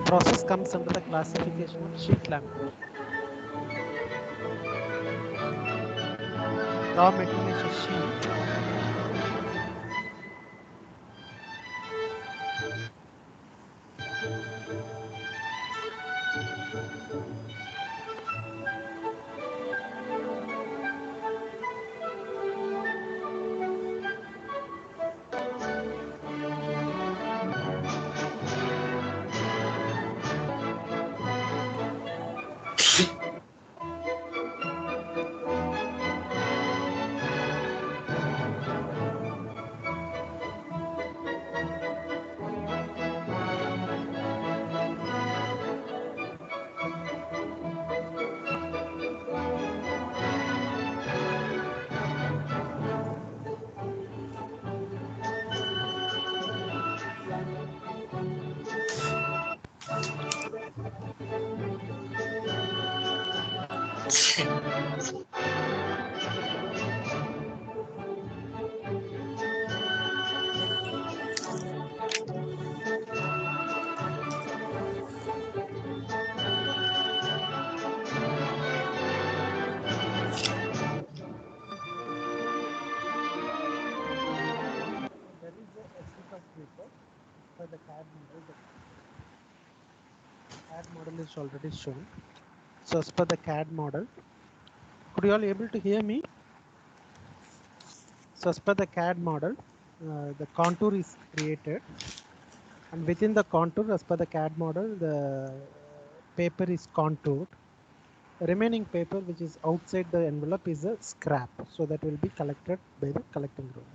process comes under the classification of sheet lamination. Raw material is a sheet. There is a sheet of paper for the CAD model. The CAD model is already shown. So as per the CAD model, could you all able to hear me? So as per the CAD model, the contour is created, and within the contour, as per the CAD model, the paper is contoured. The remaining paper which is outside the envelope is a scrap, so that will be collected by the collecting roller.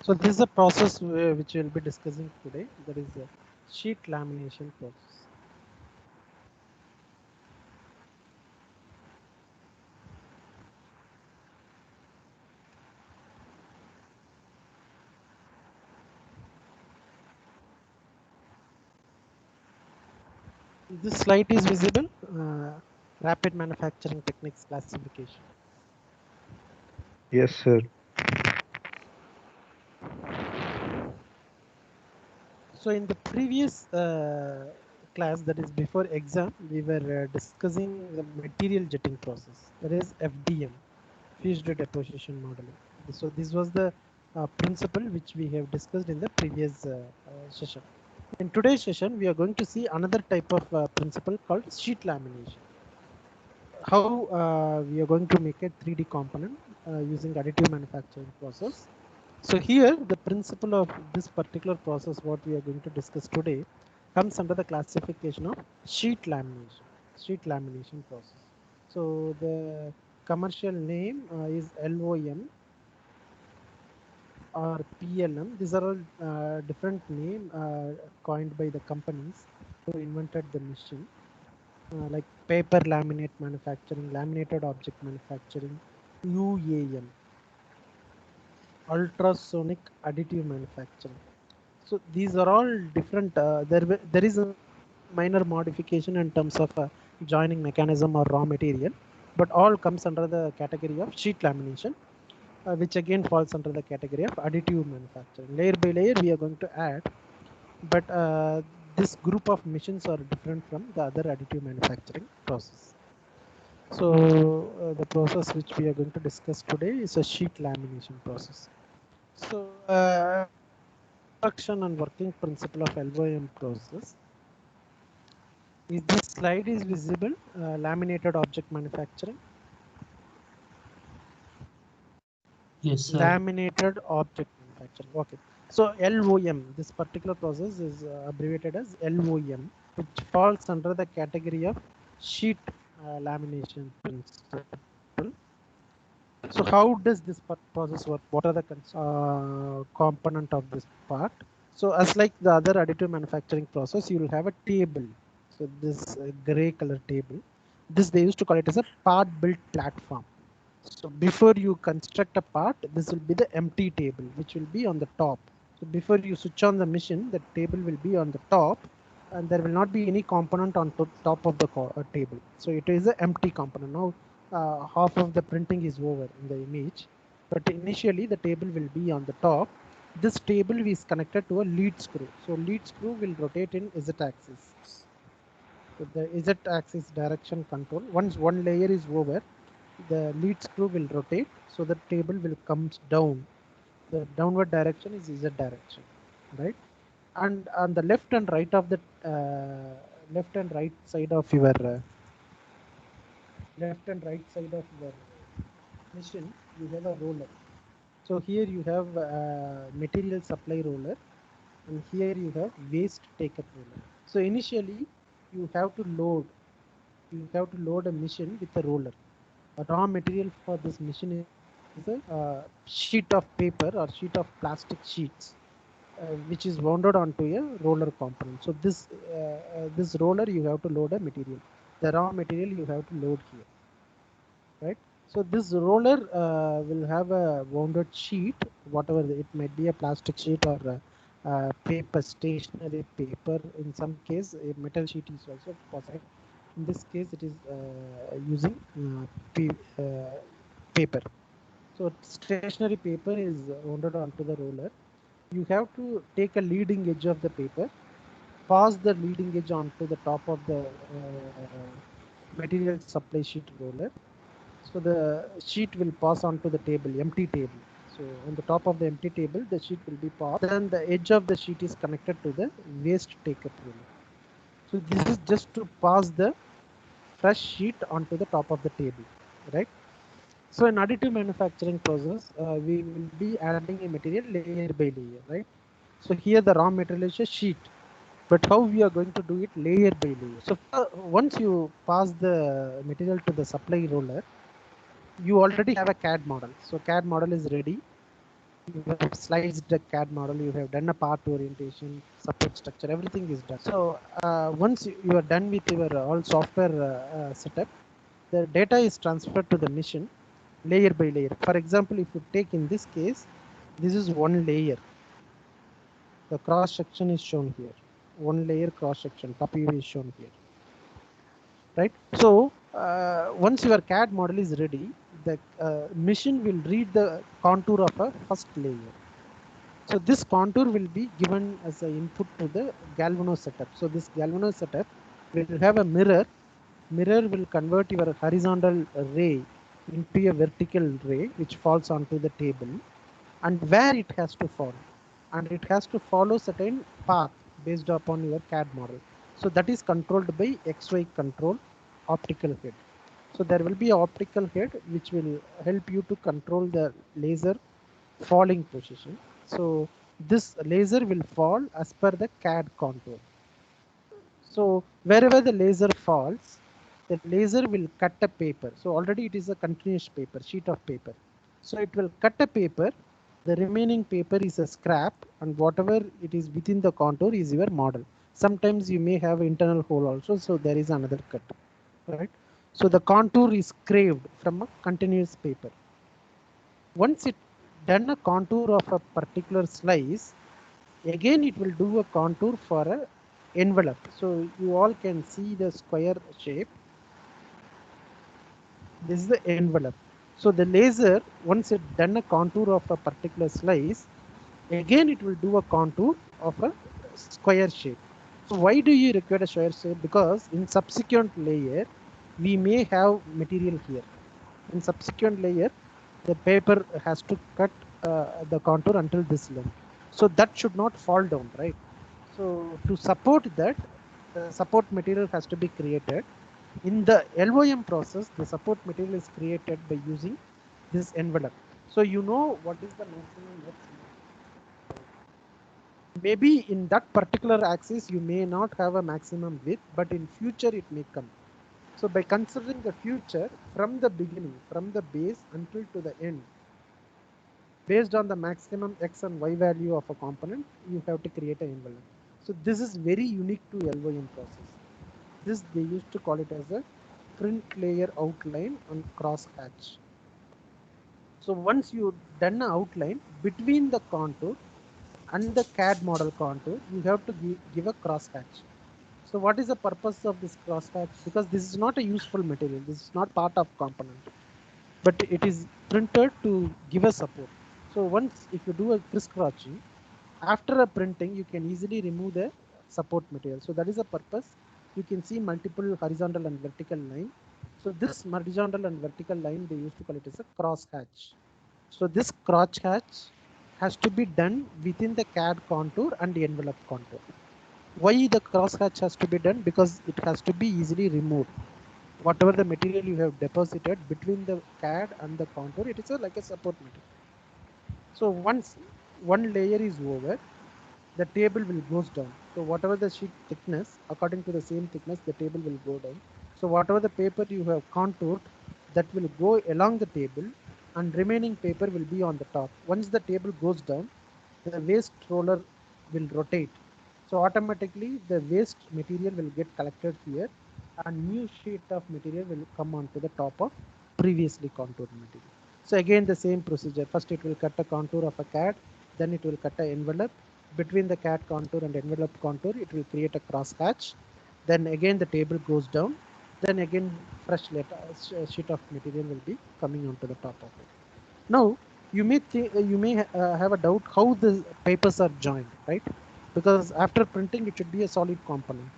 So this is a process which we will be discussing today. That is the sheet lamination process. This slide is visible. Rapid manufacturing techniques classification. Yes, sir. So in the previous class, that is before exam, we were discussing the material jetting process. That is FDM, fused deposition modeling. So this was the principle which we have discussed in the previous session. In today's session, we are going to see another type of principle called sheet lamination. How we are going to make a 3D component using additive manufacturing process. So here the principle of this particular process, what we are going to discuss today, comes under the classification of sheet lamination, process. So the commercial name is LOM or PLM. These are all different name coined by the companies who invented the machine. Like paper laminate manufacturing, laminated object manufacturing, UAM, ultrasonic additive manufacturing. So these are all different. There is a minor modification in terms of joining mechanism or raw material, but all comes under the category of sheet lamination, which again falls under the category of additive manufacturing. Layer by layer, we are going to add, but this group of machines are different from the other additive manufacturing process. So the process which we are going to discuss today is a sheet lamination process. So introduction and working principle of LOM process. Is this slide is visible? Laminated object manufacturing. Yes, sir. Laminated object manufacturing. Okay. So LOM, this particular process is abbreviated as LOM, which falls under the category of sheet lamination principle. So how does this process work? What are the component of this part? So as like the other additive manufacturing process, you will have a table. So this gray color table, This they used to call it as a part built platform. So before you construct a part, this will be the empty table, which will be on the top. So before you switch on the machine, the table will be on the top, and there will not be any component on top of the table. So it is an empty component. Now half of the printing is over in the image, but initially the table will be on the top. This table is connected to a lead screw. So lead screw will rotate in z-axis. So the z-axis direction control. Once one layer is over, the lead screw will rotate, so the table will comes down. The downward direction is z direction, right? And on the left and right of the left and right side of your left and right side of your machine, you have a roller. So here you have material supply roller, and here you have waste take up roller. So initially you have to load a machine with a roller. A raw material for this machine is a sheet of paper or sheet of plastic sheets, which is wounded onto a roller component. So this roller you have to load a material. The raw material you have to load here, right? So this roller will have a wounded sheet, whatever it might be, a plastic sheet or paper, stationary paper. In some case, a metal sheet is also possible. In this case, it is using paper. So stationary paper is wounded onto the roller. You have to take a leading edge of the paper, pass the leading edge onto the top of the material supply sheet roller. So the sheet will pass onto the table, empty table. So on the top of the empty table, the sheet will be passed. Then the edge of the sheet is connected to the waste take-up roller. So this is just to pass the fresh sheet onto the top of the table, right? So in additive manufacturing process, we will be adding a material layer by layer, right? So here the raw material is a sheet, but how we are going to do it layer by layer. So once you pass the material to the supply roller, you already have a CAD model. So CAD model is ready. You have sliced the CAD model. You have done a part orientation, support structure. Everything is done. So once you are done with your all software setup, the data is transferred to the machine layer by layer. For example, if you take in this case, this is one layer. The cross section is shown here. One layer cross section, top view is shown here, right? So once your CAD model is ready, the machine will read the contour of a first layer. So this contour will be given as an input to the Galvano setup. So this Galvano setup will have a mirror. Mirror will convert your horizontal ray into a vertical ray, which falls onto the table, and where it has to fall, and it has to follow certain path based upon your CAD model. So that is controlled by XY control optical head. So there will be an optical head which will help you to control the laser falling position. So this laser will fall as per the CAD contour. So wherever the laser falls, the laser will cut a paper. So already it is a continuous paper, sheet of paper. So it will cut a paper. The remaining paper is a scrap, and whatever it is within the contour is your model. Sometimes you may have internal hole also, so there is another cut, right? So the contour is craved from a continuous paper. Once it done a contour of a particular slice, again it will do a contour for a envelope. So you all can see the square shape. This is the envelope. So the laser, once it done a contour of a particular slice, again it will do a contour of a square shape. So why do you require a square shape? Because in subsequent layer, we may have material here. In subsequent layer, the paper has to cut the contour until this length. So that should not fall down, right? So to support that, the support material has to be created. In the LOM process, the support material is created by using this envelope. So you know what is the maximum width. Maybe in that particular axis, you may not have a maximum width, but in future it may come. So by considering the future from the beginning, from the base until to the end, based on the maximum X and Y value of a component, you have to create an envelope. So this is very unique to LOM process. This they used to call it as a print layer outline on crosshatch. So once you done an outline between the contour and the CAD model contour, you have to give a crosshatch. So what is the purpose of this crosshatch? Because this is not a useful material. This is not part of component, but it is printed to give a support. So once if you do a crisscrossing, after a printing, you can easily remove the support material. So that is the purpose. You can see multiple horizontal and vertical line. So this horizontal and vertical line, they used to call it as a crosshatch. So this crosshatch has to be done within the CAD contour and the envelope contour. Why the crosshatch has to be done? Because it has to be easily removed. Whatever the material you have deposited between the CAD and the contour, it is like a support material. So once one layer is over, the table will goes down. So whatever the sheet thickness, according to the same thickness, the table will go down. So whatever the paper you have contoured, that will go along the table, and remaining paper will be on the top. Once the table goes down, the waste roller will rotate. So automatically the waste material will get collected here, and new sheet of material will come onto the top of previously contoured material. So again the same procedure. First it will cut a contour of a CAD, then it will cut an envelope. Between the CAD contour and envelope contour, it will create a crosshatch. Then again the table goes down. Then again fresh sheet of material will be coming onto the top of it. Now you may have a doubt how the papers are joined, right? Because after printing it should be a solid component.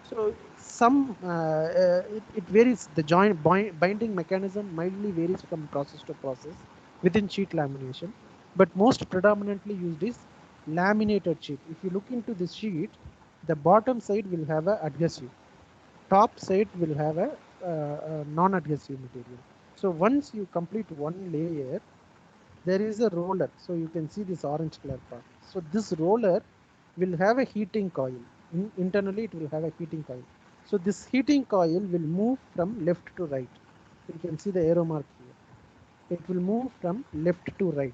So some it varies. The binding mechanism mildly varies from process to process within sheet lamination, but most predominantly used is laminated sheet. If you look into this sheet, the bottom side will have a adhesive, top side will have a non-adhesive material. So once you complete one layer, there is a roller. So you can see this orange color part. So this roller will have a heating coil. Internally it will have a heating coil. So this heating coil will move from left to right. You can see the arrow mark here. It will move from left to right.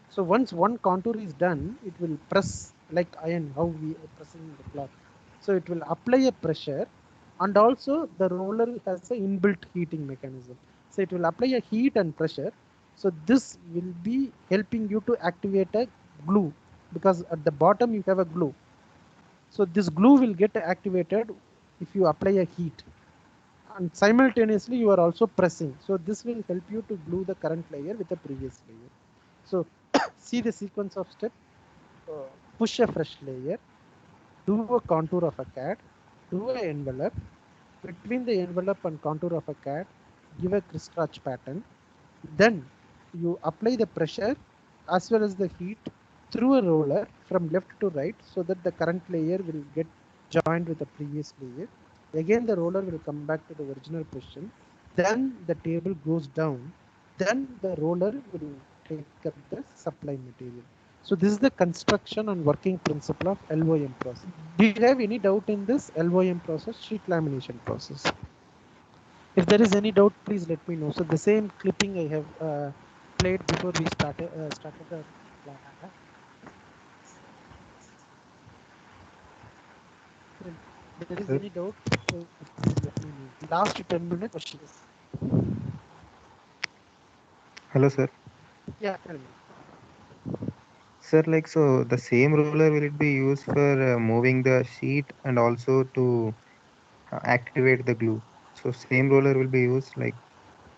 So once one contour is done, it will press like iron, how we are pressing the cloth. So it will apply a pressure, and also the roller has a inbuilt heating mechanism. So it will apply a heat and pressure. So this will be helping you to activate a glue, because at the bottom you have a glue. So this glue will get activated if you apply a heat, and simultaneously you are also pressing. So this will help you to glue the current layer with the previous layer. So see the sequence of step. Push a fresh layer, do a contour of a CAD, do an envelope. Between the envelope and contour of a CAD, give a crisscross pattern. Then you apply the pressure as well as the heat through a roller from left to right, so that the current layer will get joined with the previous layer. Again the roller will come back to the original position. Then the table goes down. Then the roller will take up the supply material. So this is the construction and working principle of LOM process. Do you have any doubt in this LOM process, sheet lamination process? If there is any doubt, please let me know. So the same clipping I have played before we started the class. If there is Sir, any doubt, please let me know. Last 10 minutes questions. hello, sir. Yeah, tell me. Sir, like, so the same roller will it be used for moving the sheet and also to activate the glue? So same roller will be used, like,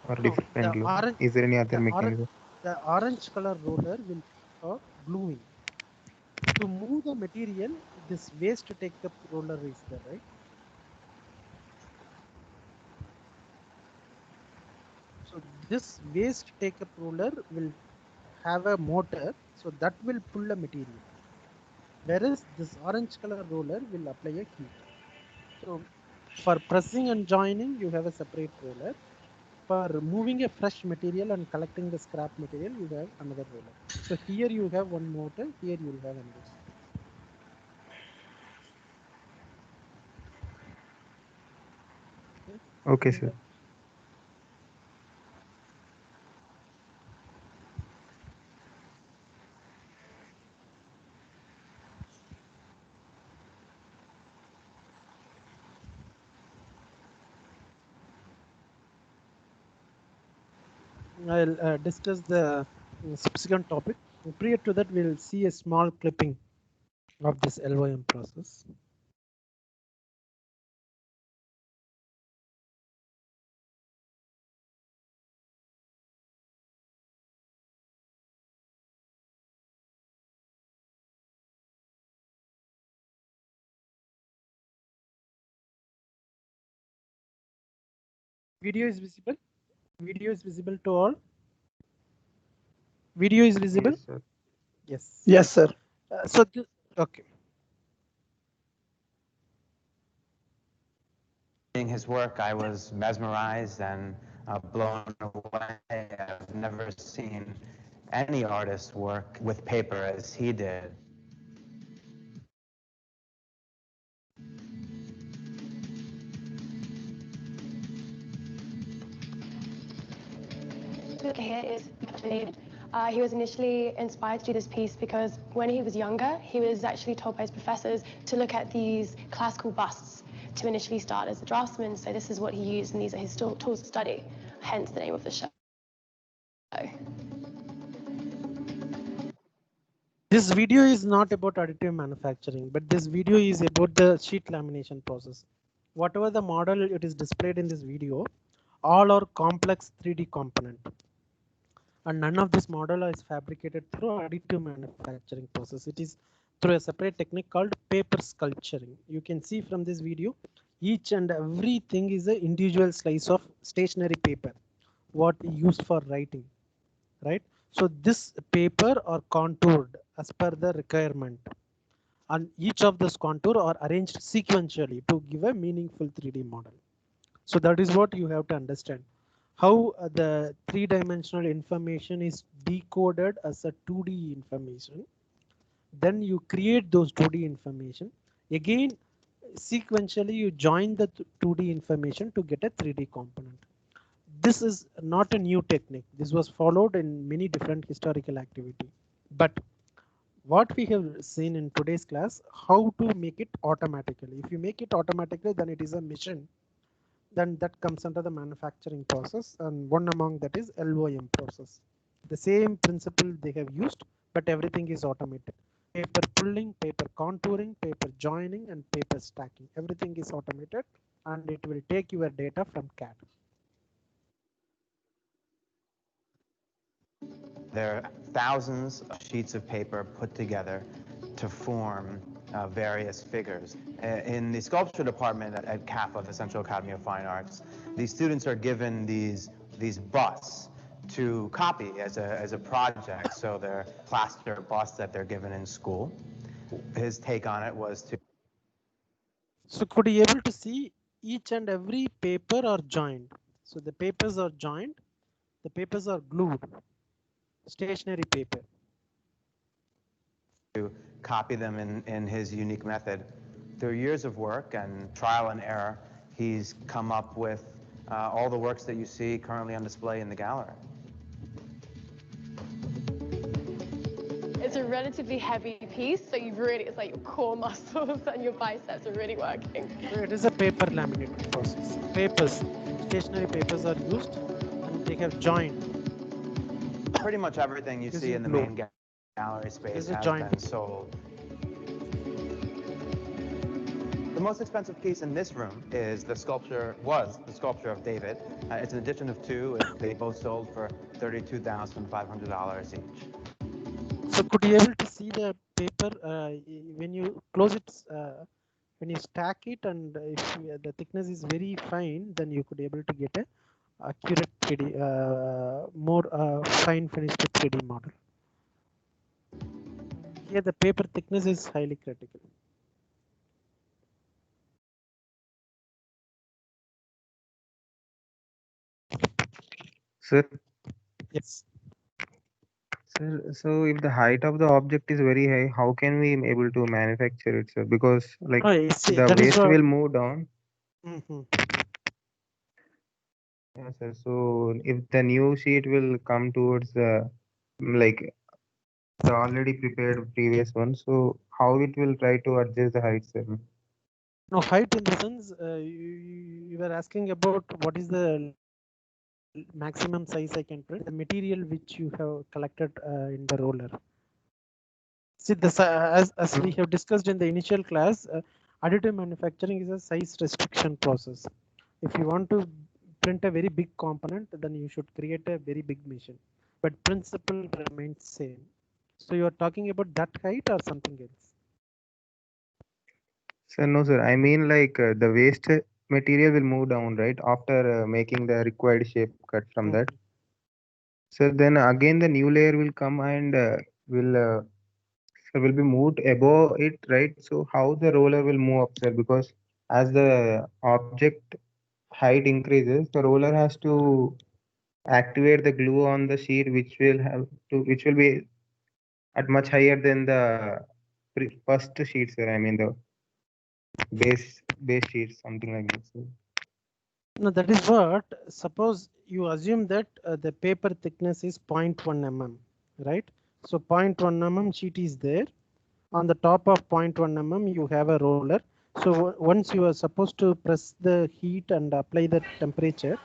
or No, different glue? Is there any other the orange, mechanism? the orange color roller will for gluing. To move the material, this waste take up roller is there, right? So this waste take up roller will have a motor, so that will pull a material. Whereas this orange color roller will apply a heat. So for pressing and joining, you have a separate roller. For moving a fresh material and collecting the scrap material, you have another roller. So here you have one motor, here you will have another. Okay. Okay, Any sir. doubt? I'll discuss the subsequent topic. Prior to that, we'll see a small clipping of this LOM process. Video is visible. Video is visible to all. Video is visible. Yes, sir. Yes. Yes, sir. Okay. Seeing his work, I was mesmerized and blown away. I've never seen any artist work with paper as he did. Look here is David. He was initially inspired to do this piece because when he was younger, he was actually told by his professors to look at these classical busts to initially start as a draftsman. So this is what he used, and these are his tools to study, hence the name of the show. This video is not about additive manufacturing, but this video is about the sheet lamination process. Whatever the model it is displayed in this video, all are complex 3D component. And none of this model is fabricated through additive manufacturing process. It is through a separate technique called paper sculpturing. You can see from this video, each and everything is an individual slice of stationary paper, what used for writing, right? So this paper are contoured as per the requirement, and each of this contour are arranged sequentially to give a meaningful 3D model. So that is what you have to understand, how the three-dimensional information is decoded as a 2D information. Then you create those 2D information. Again, sequentially you join the 2D information to get a 3D component. This is not a new technique. This was followed in many different historical activity. But what we have seen in today's class, how to make it automatically. If you make it automatically, then it is a mission. Then that comes under the manufacturing process, and one among that is LOM process. The same principle they have used, but everything is automated. Paper pulling, paper contouring, paper joining, and paper stacking. Everything is automated, and it will take your data from CAD. There are thousands of sheets of paper put together to form various figures. In the sculpture department at CAFA, the Central Academy of Fine Arts, these students are given these busts to copy as a project. So they're plaster busts that they're given in school. His take on it was to... So could you able to see each and every paper are joined? So the papers are joined, the papers are glued, stationary paper. To copy them in his unique method. Through years of work and trial and error, he's come up with all the works that you see currently on display in the gallery. It's a relatively heavy piece, so it's like your core muscles and your biceps are really working. So it is a paper laminating process. Papers, stationary papers are used, and they have joined. Pretty much everything you see in the main gallery space has been sold. The most expensive piece in this room is the sculpture of David. It's an edition of two. They both sold for $32,500 each. So could you able to see the paper when you close it, when you stack it, and if the thickness is very fine, then you could able to get a accurate 3D, more fine finished 3D model. Here the paper thickness is highly critical. Sir, Yes. sir, so if the height of the object is very high, how can we able to manufacture it, sir? Because like See, the that is waste will move down. Yeah, sir. So if the new sheet will come towards the like the already prepared previous one, so how it will try to adjust the height, sir? No, height in the sense you were asking about what is the maximum size I can print, the material which you have collected in the roller. See, this as we have discussed in the initial class, additive manufacturing is a size restriction process. If you want to print a very big component, then you should create a very big machine. But principle remains same. So you are talking about that height or something else? Sir, no, sir. I mean, like the waste material will move down, right? After making the required shape cut from that. So then again, the new layer will come and will be moved above it, right? So how the roller will move up, sir? Because as the object height increases, the roller has to activate the glue on the sheet, which will be at much higher than the first sheet, sir. I mean the base sheet, something like this. Sir. No, that is what. Suppose you assume that the paper thickness is 0.1 mm, right? So 0.1 mm sheet is there. On the top of 0.1 mm, you have a roller. So once you are supposed to press the heat and apply the temperature,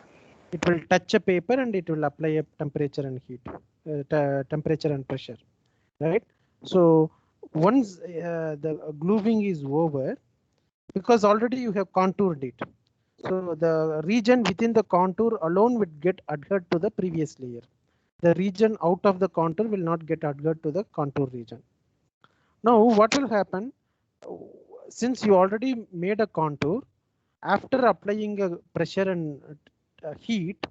it will touch a paper and it will apply a temperature and heat, temperature and pressure, right? So once the gluing is over, because already you have contoured it, so the region within the contour alone would get adhered to the previous layer. The region out of the contour will not get adhered to the contour region. Now what will happen, since you already made a contour, after applying a pressure and heat,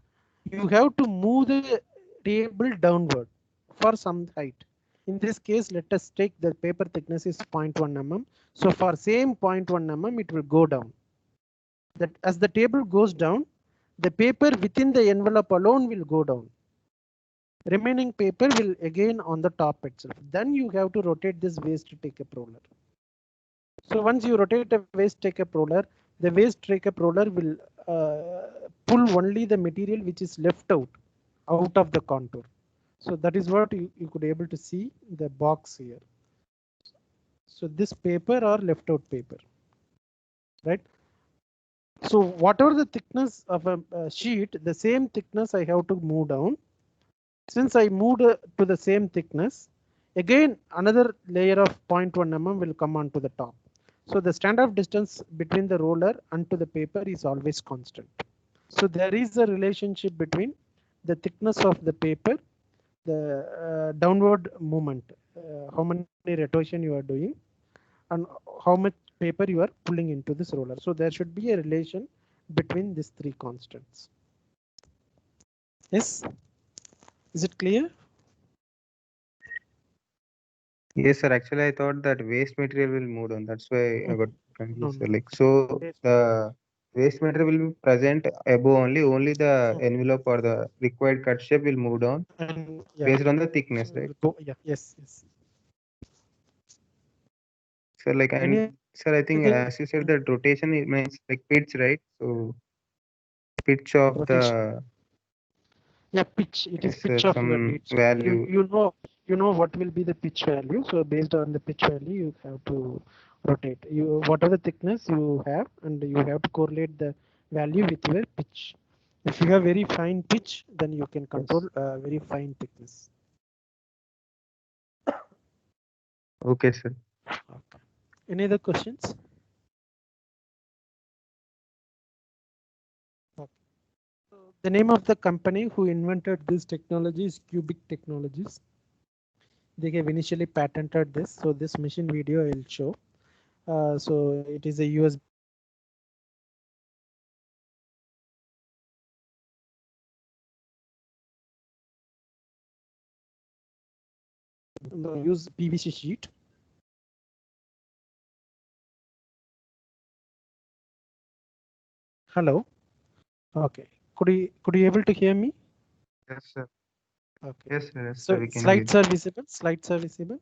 you have to move the table downward for some height. In this case, let us take the paper thickness is 0.1 mm. So for same 0.1 mm, it will go down. That as the table goes down, the paper within the envelope alone will go down. Remaining paper will again on the top itself. Then you have to rotate this waste take-up roller. So once you rotate a waste take-up roller, the waste take-up roller will pull only the material which is left out of the contour. So that is what you could able to see the box here. So this paper or left out paper, right? So whatever the thickness of a sheet, the same thickness I have to move down. Since I moved to the same thickness, again another layer of 0.1 mm will come onto the top. So the standoff distance between the roller and to the paper is always constant. So there is a relationship between the thickness of the paper, the downward movement, how many rotation you are doing, and how much paper you are pulling into this roller. So there should be a relation between these three constants. Yes, is it clear? Yes, sir. Actually, I thought that waste material will move down. That's why I got confused, sir. No. Like, so the waste material will be present above only. Only the envelope or the required cut shape will move down And based on the thickness, right? Yeah, yes. So, like, Any sir, I think as you said, that rotation it means like pitch, right? So, pitch of rotation. the Yeah, pitch. It is yes, pitch of your some bead. So value. you know what will be the pitch value. So based on the pitch value, you have to rotate. You whatever thickness you have, and you have to correlate the value with your pitch. If you have very fine pitch, then you can control very fine thickness. Okay, sir. Okay. Any other questions? Okay. So the name of the company who invented this technology is Cubic Technologies. They have initially patented this. So this machine video I will show. So it is a US use PVC sheet. Hello. Okay. Could you able to hear me? Yes, sir. Okay. Yes, sir. Yes, sir. So We can hear. slides are visible. Slides are visible.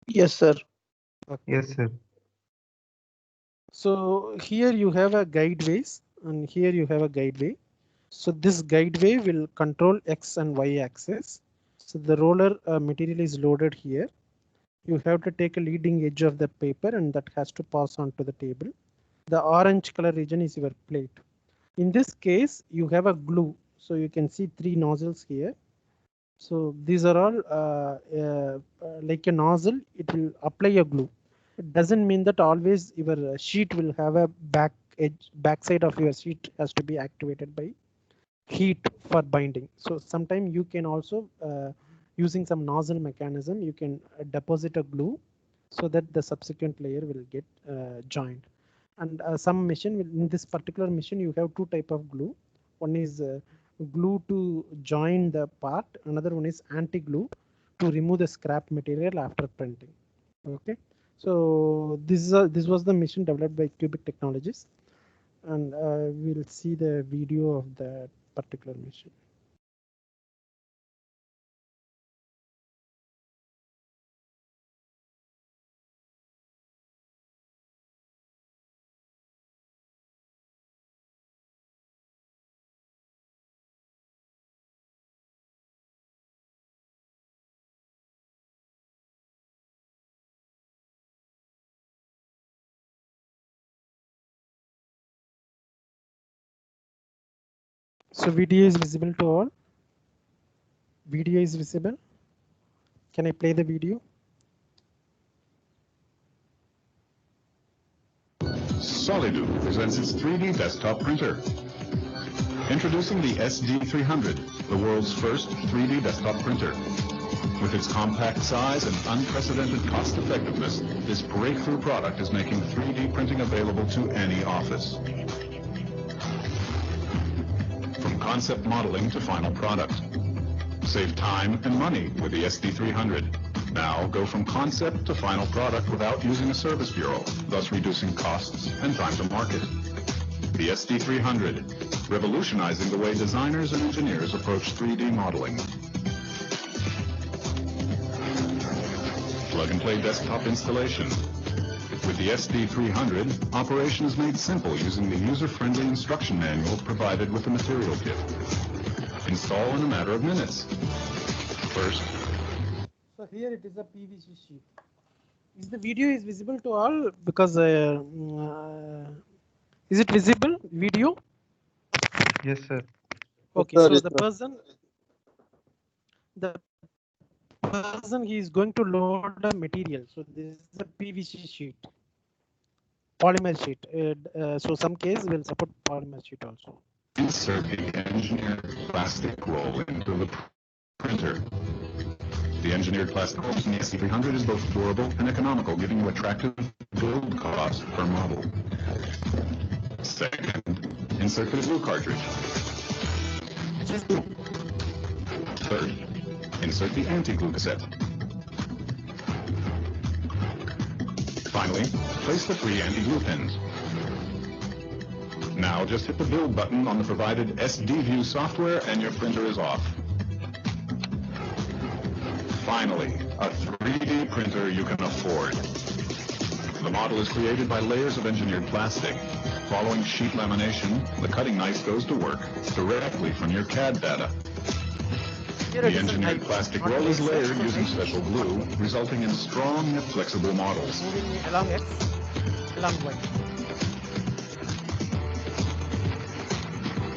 Yes, sir. Okay. Yes, sir. So here you have a guideways, and here you have a guideway. So this guideway will control X and Y axis. So the roller material is loaded here. You have to take a leading edge of the paper, and that has to pass on to the table. The orange color region is your plate. In this case, you have a glue. So you can see 3 nozzles here. So these are all like a nozzle. It will apply a glue. It doesn't mean that always your sheet will have a backside of your sheet has to be activated by heat for binding. So sometimes you can also using some nozzle mechanism, you can deposit a glue so that the subsequent layer will get joined. And some machine in this particular machine you have 2 type of glue. One is glue to join the part, another one is anti-glue to remove the scrap material after printing. Okay, so this was the machine developed by Cubic Technologies, and we'll see the video of that particular machine. So video is visible to all. Video is visible. Can I play the video? Solido presents its 3D desktop printer. Introducing the SD300, the world's first 3D desktop printer. With its compact size and unprecedented cost effectiveness, this breakthrough product is making 3D printing available to any office. From concept modeling to final product. Save time and money with the SD300. Now go from concept to final product without using a service bureau, thus reducing costs and time to market. The SD300, revolutionizing the way designers and engineers approach 3D modeling. Plug-and-play desktop installation. With the SD300, operation is made simple using the user-friendly instruction manual provided with the material kit. Install in a matter of minutes. First. So here it is a PVC sheet. Is the video is visible to all? Because is it visible video? Yes, sir. Okay, Sir, so yes, the sir. person he is going to load a material. So this is a PVC sheet, polymer sheet. So some case will support polymer sheet also. Insert the engineered plastic roll into the printer. The engineered plastic roll in the SD300 is both durable and economical, giving you attractive build cost per model. Second, insert the glue cartridge. Third, insert the anti-glue cassette. Finally, place the 3 anti-glue pins. Now just hit the build button on the provided SD-View software and your printer is off. Finally, a 3D printer you can afford. The model is created by layers of engineered plastic. Following sheet lamination, the cutting knife goes to work directly from your CAD data. The engineered plastic roll is layered using special glue, resulting in strong yet flexible models. Moving along X, along Y.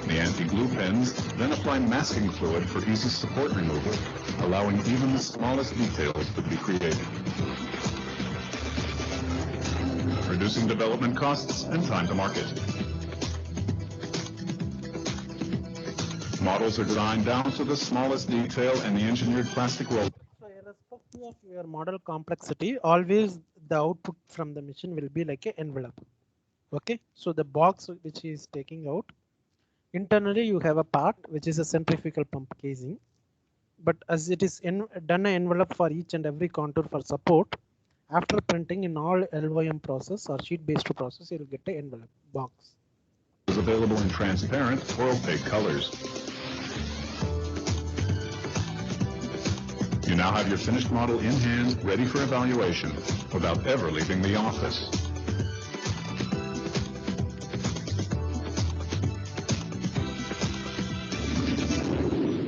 The anti-glue pens then apply masking fluid for easy support removal, allowing even the smallest details to be created. Reducing development costs and time to market. Models are designed down to the smallest detail and the engineered plastic roll. So irrespective of your model complexity, always the output from the machine will be like an envelope. Okay, so the box which is taking out, internally you have a part which is a centrifugal pump casing, but as it is done an envelope for each and every contour for support, after printing in all LOM process or sheet based process, you will get an envelope box. Is available in transparent or opaque colors. You now have your finished model in hand, ready for evaluation, without ever leaving the office.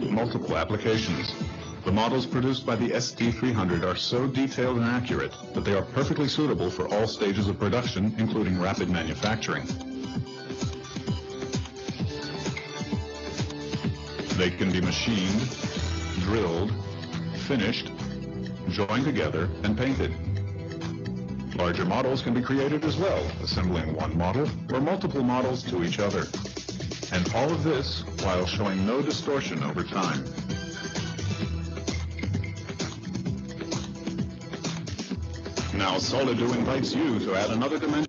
Multiple applications. The models produced by the SD300 are so detailed and accurate that they are perfectly suitable for all stages of production, including rapid manufacturing. They can be machined, drilled, finished, joined together, and painted. Larger models can be created as well, assembling one model or multiple models to each other. And all of this while showing no distortion over time. Now Solido invites you to add another dimension.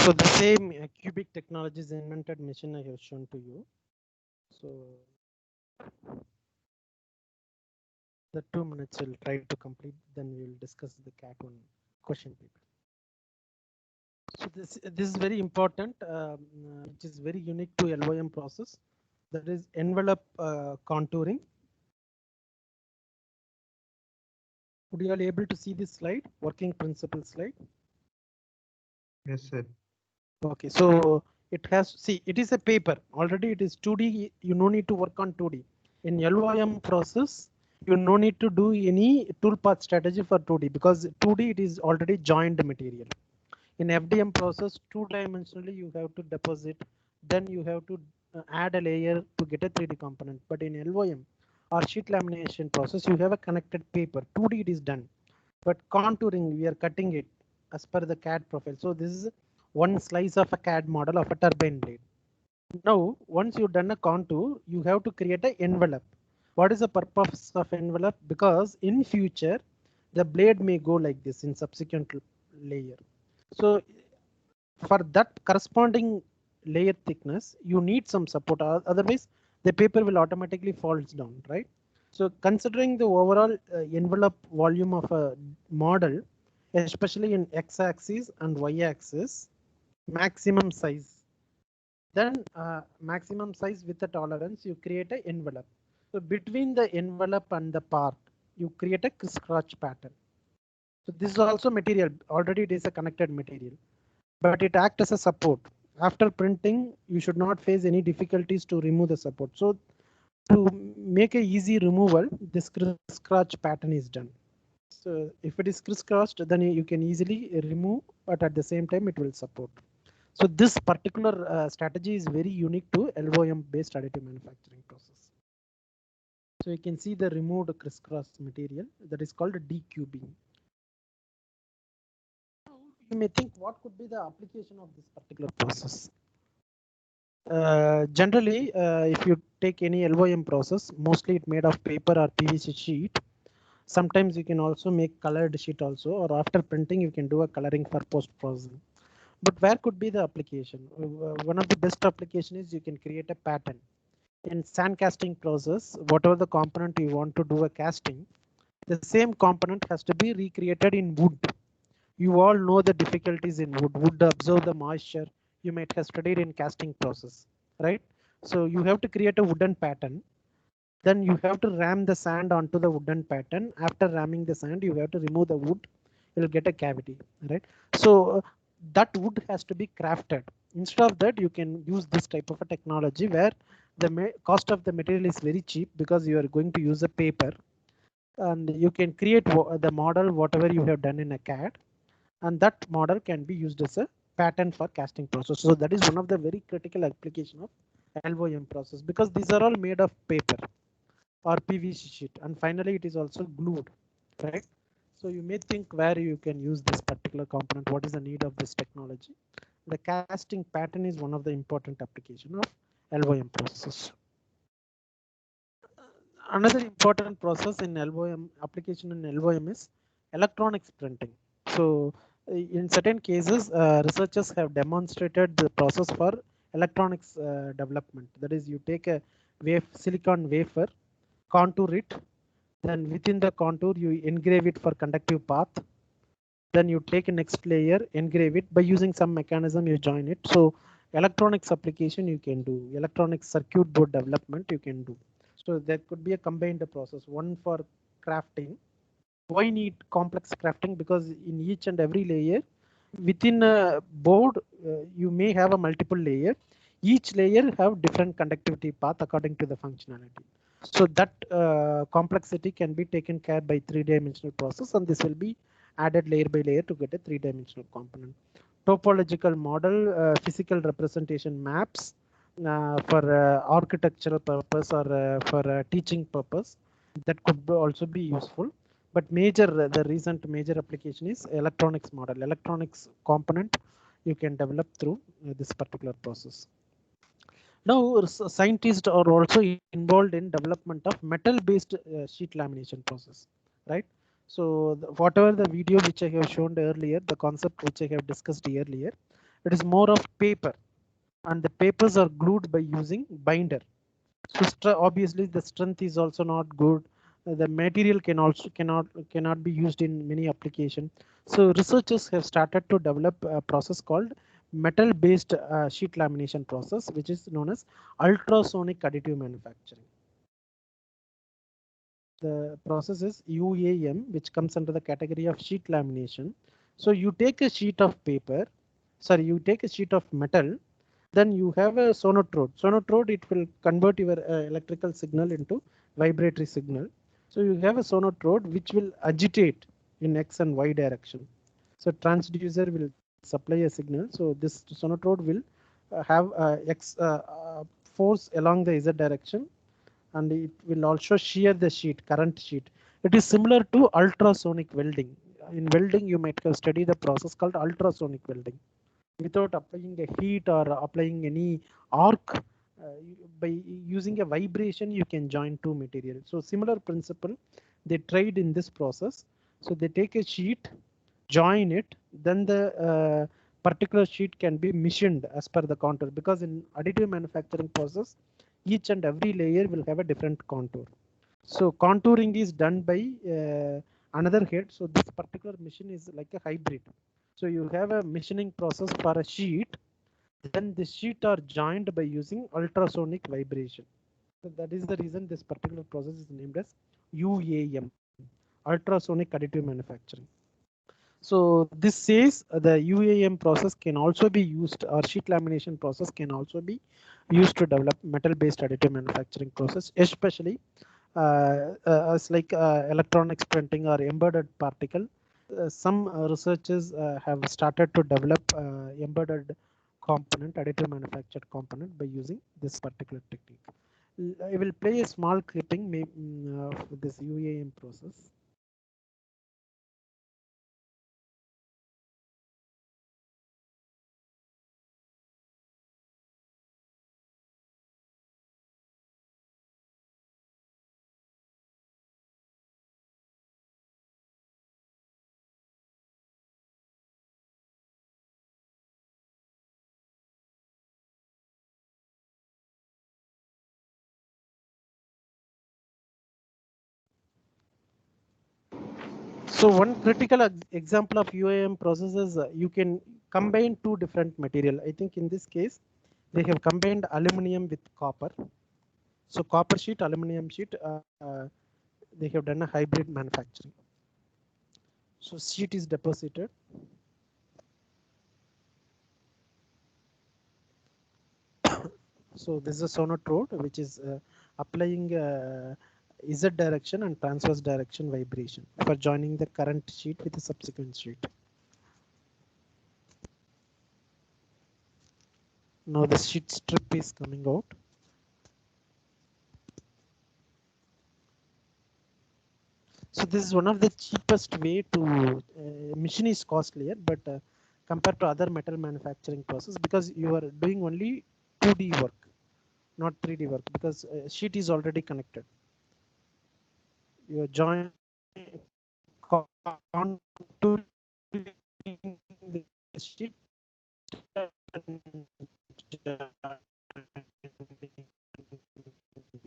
So the same cubic technologies invented machine I have shown to you. So the 2 minutes will try to complete, then we will discuss the CAT 1 question paper. So this is very important, which is very unique to LOM process. That is envelope contouring. Would you all able to see this slide, working principle slide? Yes, sir. Okay, so it has, see, it is a paper. Already it is 2D, you no need to work on 2D. In LOM process, you no need to do any toolpath strategy for 2D because 2D it is already joined material. In FDM process, 2-dimensionally you have to deposit, then you have to add a layer to get a 3D component. But in LOM or sheet lamination process, you have a connected paper. 2D it is done, but contouring we are cutting it as per the CAD profile. So this is one slice of a CAD model of a turbine blade. Now, once you've done a contour, you have to create an envelope. What is the purpose of envelope? Because in future, the blade may go like this in subsequent layer. So for that corresponding layer thickness, you need some support. Otherwise, the paper will automatically falls down, right? So considering the overall envelope volume of a model, especially in x-axis and y-axis, maximum size. Then maximum size with the tolerance, you create an envelope. So between the envelope and the part, you create a crisscross pattern. So this is also material. Already it is a connected material, but it acts as a support. After printing, you should not face any difficulties to remove the support. So to make a easy removal, this crisscross pattern is done. So if it is crisscrossed, then you can easily remove, but at the same time it will support. So this particular strategy is very unique to LOM based additive manufacturing process. So you can see the removed crisscross material that is called decubing. You may think what could be the application of this particular process. Generally, if you take any LOM process, mostly it made of paper or PVC sheet. Sometimes you can also make colored sheet also, or after printing you can do a coloring for post processing. But where could be the application? One of the best application is you can create a pattern. In sand casting process, whatever the component you want to do a casting, the same component has to be recreated in wood. You all know the difficulties in wood. Wood absorb the moisture. You might have studied in casting process, right? So you have to create a wooden pattern. Then you have to ram the sand onto the wooden pattern. After ramming the sand, you have to remove the wood. You'll get a cavity, right? So that wood has to be crafted. Instead of that, you can use this type of a technology where the cost of the material is very cheap because you are going to use a paper, and you can create the model whatever you have done in a CAD, and that model can be used as a pattern for casting process. So that is one of the very critical application of LOM process, because these are all made of paper or PVC sheet, and finally it is also glued, right? So you may think where you can use this particular component, what is the need of this technology? The casting pattern is one of the important application of LOM process. Another important process in LOM application in LOM is electronics printing. So in certain cases, researchers have demonstrated the process for electronics development. That is, you take a silicon wafer, contour it, then within the contour you engrave it for conductive path. Then you take a next layer, engrave it by using some mechanism, you join it. So electronics application you can do, electronic circuit board development you can do. So that could be a combined process, one for crafting. Why need complex crafting? Because in each and every layer within a board, you may have a multiple layer. Each layer have different conductivity path according to the functionality. So that complexity can be taken care by 3-dimensional process, and this will be added layer by layer to get a 3-dimensional component. topological model, physical representation maps for architectural purpose or for teaching purpose. That could also be useful. But the recent major application is electronics model, electronics component you can develop through this particular process. Now, scientists are also involved in development of metal-based sheet lamination process, right? So, whatever the video which I have shown earlier, the concept which I have discussed earlier, it is more of paper, and the papers are glued by using binder. So, obviously, the strength is also not good. The material cannot be used in many applications. So, researchers have started to develop a process called metal-based sheet lamination process, which is known as ultrasonic additive manufacturing. The process is UAM, which comes under the category of sheet lamination. So you take a sheet of paper, sorry, you take a sheet of metal, then you have a sonotrode. Sonotrode, it will convert your electrical signal into vibratory signal. So you have a sonotrode which will agitate in X and Y direction. So transducer will supply a signal. So this sonotrode will have X force along the Z direction, and it will also shear the sheet, current sheet. It is similar to ultrasonic welding. In welding, you might have studied the process called ultrasonic welding. Without applying a heat or applying any arc, by using a vibration, you can join two materials. So similar principle they tried in this process. So they take a sheet, join it, then the particular sheet can be machined as per the contour, because in additive manufacturing process, each and every layer will have a different contour. So contouring is done by another head. So this particular machine is like a hybrid. So you have a machining process for a sheet, then the sheet are joined by using ultrasonic vibration. So that is the reason this particular process is named as UAM, ultrasonic additive manufacturing. So this says the UAM process can also be used, or sheet lamination process can also be used to develop metal-based additive manufacturing process, especially as like electronics printing or embedded particle. Some researchers have started to develop embedded component, additive manufactured component, by using this particular technique. I will play a small clipping of this UAM process. So one critical example of UAM process is you can combine two different material. I think in this case, they have combined aluminum with copper. So copper sheet, aluminum sheet, they have done a hybrid manufacturing. So sheet is deposited. So this is a sonotrode which is applying Z direction and transverse direction vibration for joining the current sheet with the subsequent sheet. Now the sheet strip is coming out. So this is one of the cheapest way to machine is costlier, but compared to other metal manufacturing process, because you are doing only 2D work, not 3D work, because sheet is already connected. You are joining contouring the sheet and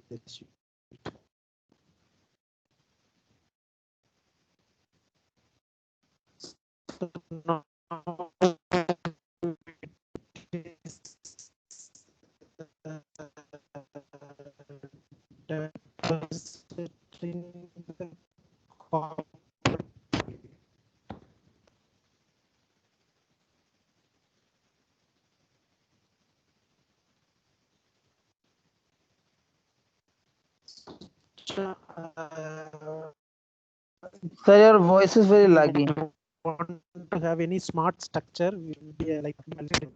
the sheet. So now it is depositing the copper. Sir, your voice is very laggy. Want to have any smart structure, be like multi